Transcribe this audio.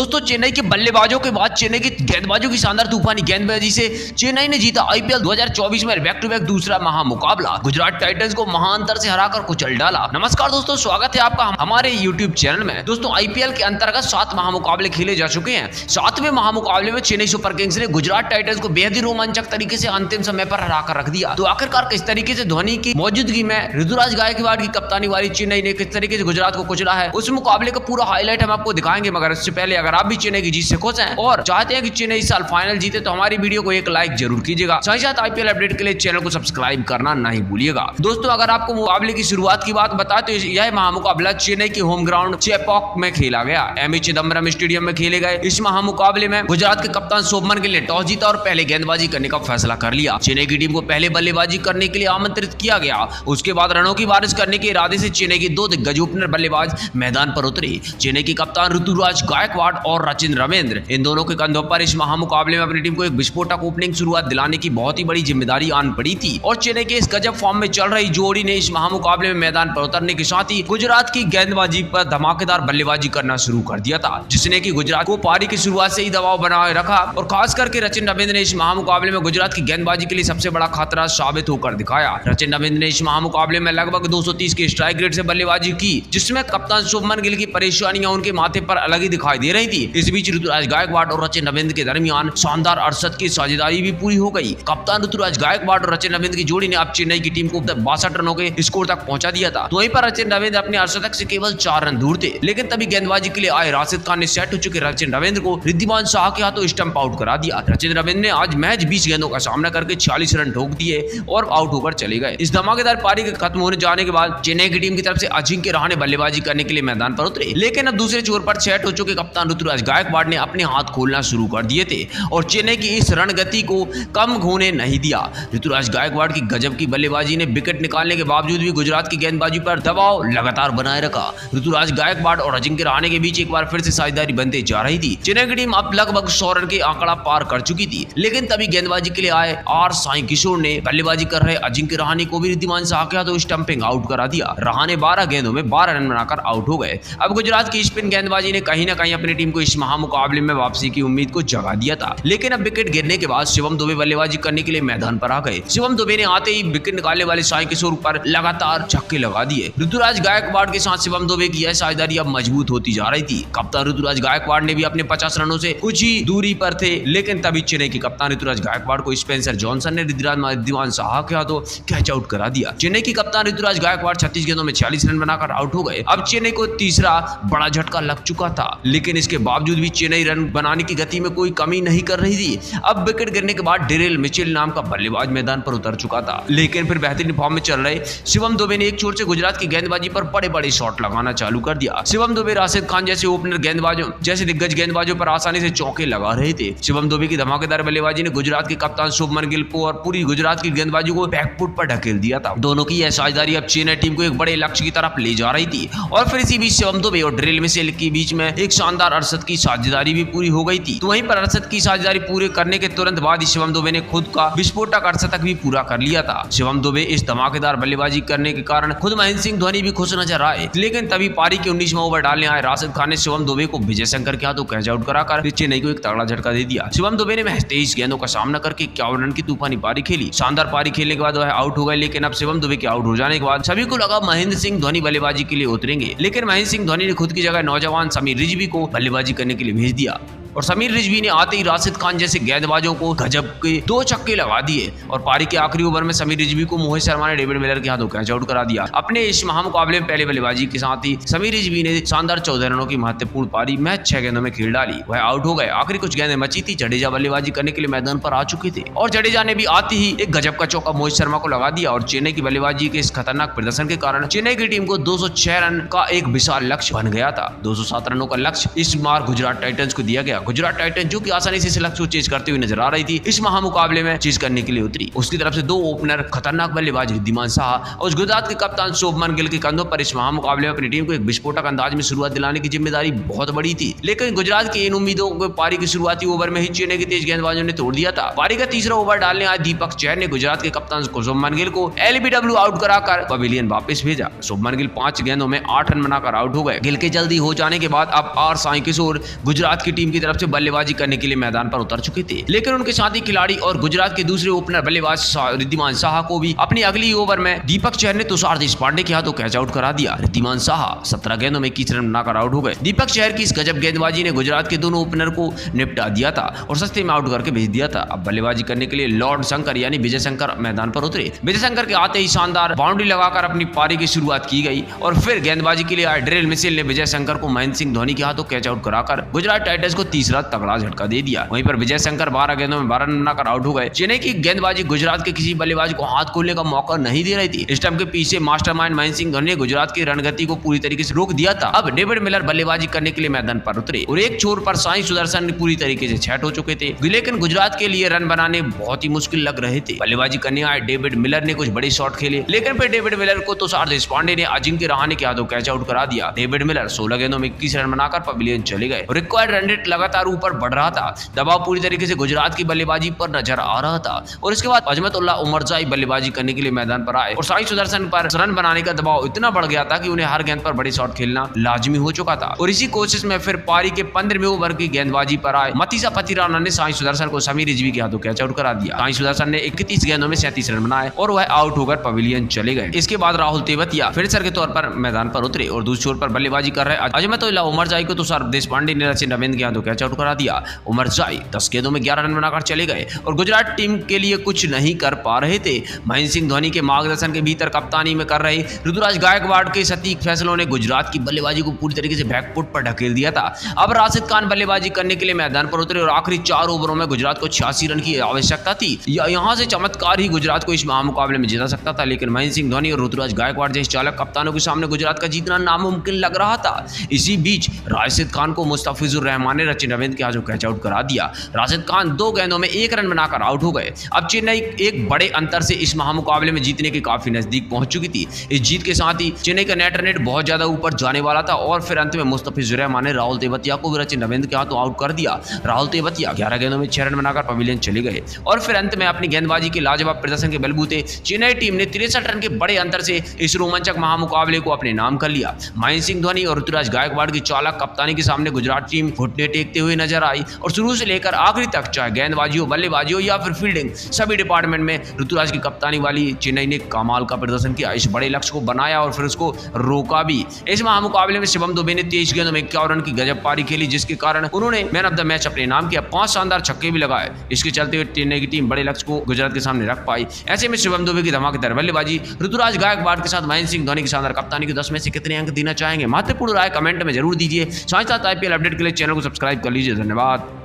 दोस्तों चेन्नई के बल्लेबाजों के बाद चेन्नई के गेंदबाजों की शानदार तूफानी गेंदबाजी से चेन्नई ने जीता आईपीएल 2024 में बैक टू बैक दूसरा महामुकाबला। गुजरात टाइटंस को महाअंतर से हराकर कुचल डाला। नमस्कार दोस्तों, स्वागत है आपका हमारे यूट्यूब चैनल में। दोस्तों आईपीएल के अंतर्गत 7 महामुकाबले खेले जा चुके हैं। 7वें महामुकाबले में चेन्नई सुपर किंग्स ने गुजरात टाइटंस को बेहद ही रोमांचक तरीके से अंतिम समय पर हराकर रख दिया। तो आखिरकार किस तरीके से धोनी की मौजूदगी में ऋतुराज गायकवाड़ की कप्तानी वाली चेन्नई ने किस तरीके से गुजरात को कुचला है, उस मुकाबले का पूरा हाईलाइट हम आपको दिखाएंगे। मगर इससे पहले अगर आप भी चेन्नई की जीत से खुश हैं और चाहते हैं कि चेन्नई इस साल फाइनल जीते तो हमारी वीडियो को एक लाइक जरूर कीजिएगा। साथ ही साथ आईपीएल अपडेट के लिए चैनल को सब्सक्राइब करना नहीं भूलिएगा। दोस्तों अगर आपको मुकाबले की शुरुआत की बात बताएं तो यह महामुकाबला चेन्नई के होम ग्राउंड चेपॉक में खेला गया। एमए चिदम्बरम स्टेडियम में खेले गए इस महामुकाबले में गुजरात के कप्तान शुभमन गिल ने टॉस जीता और पहले गेंदबाजी करने का फैसला कर लिया। चेन्नई की टीम को पहले बल्लेबाजी करने के लिए आमंत्रित किया गया। उसके बाद रनों की बारिश करने के इरादे से चेन्नई के 2 दिग्गज ओपनर बल्लेबाज मैदान पर उतरे। चेन्नई के कप्तान ऋतुराज गायकवाड़ और रचिन रवींद्र, इन दोनों के कंधों पर इस महामुकाबले में अपनी टीम को एक विस्फोटक ओपनिंग शुरुआत दिलाने की बहुत ही बड़ी जिम्मेदारी आन पड़ी थी। और चेन्नई के इस गजब फॉर्म में चल रही जोड़ी ने इस महामुकाबले में मैदान पर उतरने के साथ ही गुजरात की गेंदबाजी पर धमाकेदार बल्लेबाजी करना शुरू कर दिया था, जिसने कि गुजरात को पारी की शुरुआत से ही दबाव बनाए रखा। और खास करके रचिन रवींद्र ने इस महामुकाबले में गुजरात की गेंदबाजी के लिए सबसे बड़ा खतरा साबित होकर दिखाया। रचिन रवींद्र ने इस महामुकाबले में लगभग 230 के स्ट्राइक रेट से बल्लेबाजी की, जिसमें कप्तान शुभमन गिल की परेशानियां उनके माथे पर अलग ही दिखाई दे रही थी। इस बीच ऋतुराज गायकवाड़ और रचिन रवींद्र के दरमियान शानदार 68 की साझेदारी भी पूरी हो गई। कप्तान ऋतुराज गायकवाड़ और रचिन रवींद्र की जोड़ी ने अब चेन्नई की टीम को 62 रनों के स्कोर तक पहुंचा दिया था। तो वहीं पर रचिन रवींद्र अपने 68 से केवल 4 रन दूर थे। लेकिन तभी गेंदबाजी के लिए आए राशिद खान ने सेट हो चुके रचिन रवींद्र को रिद्धिमान शाह के हाथों स्टंप आउट करा दिया। रचिन रवींद्र ने आज मैच 20 गेंदों का सामना करके 46 रन ठोक दिए और आउट होकर चले गए। इस धमाकेदार पारी के खत्म होने जाने के बाद चेन्नई की टीम की तरफ से अजिंक्य रहाणे बल्लेबाजी करने के लिए मैदान पर उतरे। लेकिन अब दूसरे छोर पर सेट हो चुके कप्तान ऋतुराज गायकवाड़ ने अपने हाथ खोलना शुरू कर दिए थे और चेन्नई की इस रणगति को कम होने नहीं दिया। ऋतुराज गायकवाड़ की गजब की बल्लेबाजी ने विकेट निकालने के बावजूद भी गुजरात की गेंदबाजी पर दबाव लगातार बनाए रखा। ऋतुराज गायकवाड़ और अजिंक्य रहाणे के बीच एक बार फिर से साझेदारी बनते जा रही थी। चेन्नई की टीम अब लगभग 100 रन के आंकड़ा पार कर चुकी थी। लेकिन तभी गेंदबाजी के लिए आए आर साई किशोर ने बल्लेबाजी कर रहे अजिंक्य रहाणे को भी रिद्धिमान शाह के हाथों स्टंपिंग आउट करा दिया। रहाणे 12 गेंदों में 12 रन बनाकर आउट हो गए। अब गुजरात की स्पिन गेंदबाजी ने कहीं ना कहीं अपनी टीम को इस महामुकाबले में वापसी की उम्मीद को जगा दिया था। लेकिन अब विकेट गिरने के बाद शिवम दुबे बल्लेबाजी करने के लिए मैदान पर आ गए। शिवम दुबे ने आते ही विकेट निकालने वाले साई किशोर पर लगातार छक्के लगा दिए। ऋतुराज गायकवाड़ के साथ शिवम दुबे की यह साझेदारी अब मजबूत होती जा रही थी। कप्तान ऋतुराज गायकवाड़ ने भी अपने 50 रनों से कुछ ही दूरी पर थे। लेकिन तभी चेन्नई के कप्तान ऋतुराज गायकवाड़ को स्पेंसर जॉनसन ने रिद्धिमान शाह के हाथों कैच आउट करा दिया। चेन्नई की कप्तान ऋतुराज गायकवाड़ 36 गेंदों में 46 रन बनाकर आउट हो गए। अब चेन्नई को तीसरा बड़ा झटका लग चुका था। लेकिन इसके बावजूद भी चेन्नई रन बनाने की गति में कोई कमी नहीं कर रही थी। अब विकेट गिरने के बाद डेरिल मिचेल नाम का बल्लेबाज मैदान पर उतर चुका था। लेकिन फिर बेहतरीन फॉर्म में चल रहे शिवम दुबे ने एक छोर से गुजरात की गेंदबाजी पर बड़े बड़े शॉट लगाना चालू कर दिया। शिवम दुबे राशिद खान जैसे ओपनर गेंदबाजों जैसे दिग्गज गेंदबाजों पर आसानी से चौके लगा रहे थे। शिवम दुबे की धमाकेदार बल्लेबाजी ने गुजरात के कप्तान शुभमन गिल को और पूरी गुजरात की गेंदबाजी को बैकफुट पर ढकेल दिया था। दोनों की यह साझेदारी अब चेन्नई टीम को एक बड़े लक्ष्य की तरफ ले जा रही थी। और फिर इसी बीच शिवम दुबे और डेरिल मिचेल के बीच में एक शानदार 68 की साझेदारी भी पूरी हो गई थी। तो वहीं पर 68 की साझेदारी पूरे करने के तुरंत बाद ही शिवम दुबे ने खुद का विस्फोटक 68 भी पूरा कर लिया था। शिवम दुबे इस धमाकेदार बल्लेबाजी करने के कारण खुद महेंद्र सिंह धोनी भी खुश नजर आए। लेकिन तभी पारी के 19वां ओवर डालने आए राशिद खान ने शिवम दुबे को विजय शंकर के हाथों कैच आउट कराकर चेन्नई को एक तगड़ा झटका दे दिया। शिवम दुबे ने महज 23 गेंदों का सामना करके 51 रन की तूफानी पारी खेली। शानदार पारी खेलने के बाद वह आउट हो गए। लेकिन अब शिवम दुबे के आउट हो जाने के बाद सभी को लगा महेंद्र सिंह धोनी बल्लेबाजी के लिए उतरेंगे। लेकिन महेंद्र सिंह धोनी ने खुद की जगह नौजवान समीर रिजवी को बल्लेबाजी करने के लिए भेज दिया। और समीर रिजवी ने आते ही राशिद खान जैसे गेंदबाजों को गजब के 2 छक्के लगा दिए। और पारी के आखिरी ओवर में समीर रिजवी को मोहित शर्मा ने डेविड मिलर के हाथों कैच आउट करा दिया। अपने इस महामुकाबले में पहले बल्लेबाजी के साथ ही समीर रिजवी ने शानदार 14 रनों की महत्वपूर्ण पारी मैच 6 गेंदों में खेल डाली। वह आउट हो गए। आखिरी कुछ गेंदें बची थी। जडेजा बल्लेबाजी करने के लिए मैदान पर आ चुके थे और जडेजा ने भी आते ही एक गजब का चौका मोहित शर्मा को लगा दिया। और चेन्नई की बल्लेबाजी के इस खतरनाक प्रदर्शन के कारण चेन्नई की टीम को 206 रन का एक विशाल लक्ष्य बन गया था। 207 रनों का लक्ष्य इस बार गुजरात टाइटंस को दिया गया। गुजरात टाइटंस जो कि आसानी से इस लक्ष्य को चेज करते हुए नजर आ रही थी, इस महामुकाबले में चेज करने के लिए उतरी। उसकी तरफ से दो ओपनर खतरनाक बल्लेबाज रिद्धिमान साहा और उस गुजरात के कप्तान शुभमन गिल के कंधों पर इस महामुकाबले में अपनी टीम को एक विस्फोटक अंदाज में शुरुआत दिलाने की जिम्मेदारी बहुत बड़ी थी। लेकिन गुजरात की इन उम्मीदों को पारी की शुरुआती ओवर में ही चेन्नई के तेज गेंदबाजों ने तोड़ दिया था। पारी का तीसरा ओवर डालने आए दीपक चहर ने गुजरात के कप्तान शुभमन गिल को एलबीडब्ल्यू आउट कराकर पवेलियन वापस भेजा। शुभमन गिल 5 गेंदों में 8 रन बनाकर आउट हो गए। गिल के जल्दी हो जाने के बाद अब आर साई किशोर गुजरात की टीम की तरफ से बल्लेबाजी करने के लिए मैदान पर उतर चुके थे। लेकिन उनके साथी खिलाड़ी और गुजरात के दूसरे ओपनर बल्लेबाज रिद्धिमान साहा को भी अपनी अगली ओवर में दीपक चहर ने तुषार देशपांडे के हाथों कैच आउट करा दिया। रिद्धिमान साहा 17 गेंदों में 21 रन बनाकर आउट हो गए। दीपक चहर की इस गजब गेंदबाजी ने गुजरात के दोनों ओपनर को निपटा दिया था और सस्ते में आउट करके भेज दिया था। अब बल्लेबाजी करने के लिए लॉर्ड शंकर यानी विजय शंकर मैदान पर उतरे। विजय शंकर के आते ही शानदार बाउंड्री लगाकर अपनी पारी की शुरुआत की गई और फिर गेंदबाजी के लिए आए ड्रिल मिशेल ने विजय शंकर को महेंद्र सिंह धोनी के हाथों कैच आउट कराकर गुजरात टाइटंस को तीसरा तगड़ा झटका दे दिया। वहीं पर विजय शंकर 12 गेंदों में 12 रन बनाकर आउट हो गए। चेन्नई की गेंदबाजी गुजरात के किसी बल्लेबाज को हाथ खोलने का मौका नहीं दे रही थी। स्टंप के पीछे मास्टरमाइंड महेंद्र सिंह धोनी ने गुजरात की रणगति को पूरी तरीके से रोक दिया था। अब डेविड मिलर बल्लेबाजी करने के लिए मैदान पर उतरे और एक छोर पर साई सुदर्शन पूरी तरीके से छेट हो चुके थे। लेकिन गुजरात के लिए रन बनाने बहुत ही मुश्किल लग रहे थे। बल्लेबाजी करने आए डेविड मिलर ने कुछ बड़े शॉट खेले, लेकिन फिर डेविड मिलर को तुषार देशपांडे ने अजिंक्य रहाणे के हाथों कैच आउट करा दिया। डेविड मिलर 16 गेंदों में 21 रन बनाकर पवेलियन चले गए। रिक्वायर्ड रन रेट लगातार ऊपर बढ़ रहा था। दबाव पूरी तरीके से गुजरात की बल्लेबाजी पर नजर आ रहा था और इसके बाद अजमतुल्लाह उमरजाई बल्लेबाजी करने के लिए मैदान पर आए और साई सुदर्शन पर रन बनाने का दबाव इतना बढ़ गया था कि उन्हें हर गेंद पर बड़े शॉट खेलना लाजमी हो चुका था। और इसी कोशिश में फिर पारी के 15वें ओवर की गेंदबाजी पर आए मतीसा पतिराना ने साई सुदर्शन को समीर रिजवी के हाथों कैच आउट करा दिया। साई सुदर्शन ने 31 गेंदों में 37 रन बनाए और वह आउट होकर पवेलियन चले गए। इसके बाद राहुल तेवतिया फिनिशर के तौर पर मैदान पर उतरे और दूसरे छोर पर बल्लेबाजी कर रहे अजमतुल्लाह उमरजाई को तुषार देशपांडे ने रचिन रविंद्र के हाथों कैच आउट करा दिया। उमरजाई 10 गेंदों में 11 रन बनाकर चले गए और गुजरात टीम के लिए कुछ नहीं कर पा रहे थे। महेंद्र सिंह धोनी के मार्गदर्शन के भीतर कप्तानी में कर रहे ऋतुराज गायकवाड़ के सटीक फैसलों ने गुजरात की बल्लेबाजी को पूरी तरीके से बैकफुट पर ढकेल दिया था। अब राशिद खान बल्लेबाजी करने के लिए मैदान पर उतरे और आखिरी 4 ओवरों में गुजरात को 86 रन की आवश्यकता थी। यहां से चमत्कार ही गुजरात को इस महामुकाबले में जिता सकता था, लेकिन महेंद्र सिंह धोनी और ऋतुराज गायकवाड़ जैसे चालक कप्तानों के सामने गुजरात का जीतना नामुमकिन लग रहा था। इसी बीच राशिद खान को मुस्तफिजुर रहमान ने रचिन रविंद्र के हाथों कैच आउट करा दिया। राशिद खान 2 गेंदों में 1 रन बनाकर आउट हो गए। अब चेन्नई एक बड़े अंतर से इस महामुकाबले में जीतने के काफी नजदीक पहुंच चुकी थी। इस जीत के साथ ही चेन्नई का नेट रन रेट बहुत ज्यादा ऊपर जाने वाला था और फिर अंत में मुस्तफिजुर रहमान ने राहुल तेवतिया को भी रचिन रविंद्र के हाथों आउट कर दिया। राहुल तेवतिया 11 गेंदों में 6 रन बनाकर पवेलियन चले गए और फिर अंत में अपनी गेंदबाजी के लाजवाब प्रदर्शन के बलबूते चेन्नई टीम ने 63 रन के बड़े अंतर से इस रोमांचक महामुकाबले को अपने नाम कर लिया। महेंद्र सिंह धोनी और ऋतुराज गायकवाड़ की चालक कप्तानी के सामने गुजरात टीम घुटने टेकते हुए नजर आई और शुरू से लेकर आखिरी तक चाहे गेंदबाजी हो, बल्लेबाजी हो या फिर फील्डिंग, सभी डिपार्टमेंट में ऋतुराज की कप्तानी वाली चेन्नई ने कमाल का प्रदर्शन किया। इस बड़े लक्ष्य को बनाया और फिर उसको रोका भी। इस महामुकाबले में शिवम दुबे ने 23 गेंदों में 51 रन की गजब पारी खेली, जिसके कारण उन्होंने मैन ऑफ द मैच अपने नाम किया। 5 शानदार छक्के भी लगाए। इसके चलते हुए चेन्नई की टीम बड़े लक्ष्य को गुजरात के सामने रख पाई। ऐसे में शिवम दुबे की धमाकेदार बल्लेबाजी, ऋतुराज गायकवाड़ के साथ महेंद्र सिंह धोनी की शानदार कप्तानी को 10 में से कितने अंक देना चाहेंगे? महत्वपूर्ण राय कमेंट में जरूर दीजिए। साथ साथ IPL अपडेट के लिए चैनल को सब्सक्राइब कर लीजिए। धन्यवाद।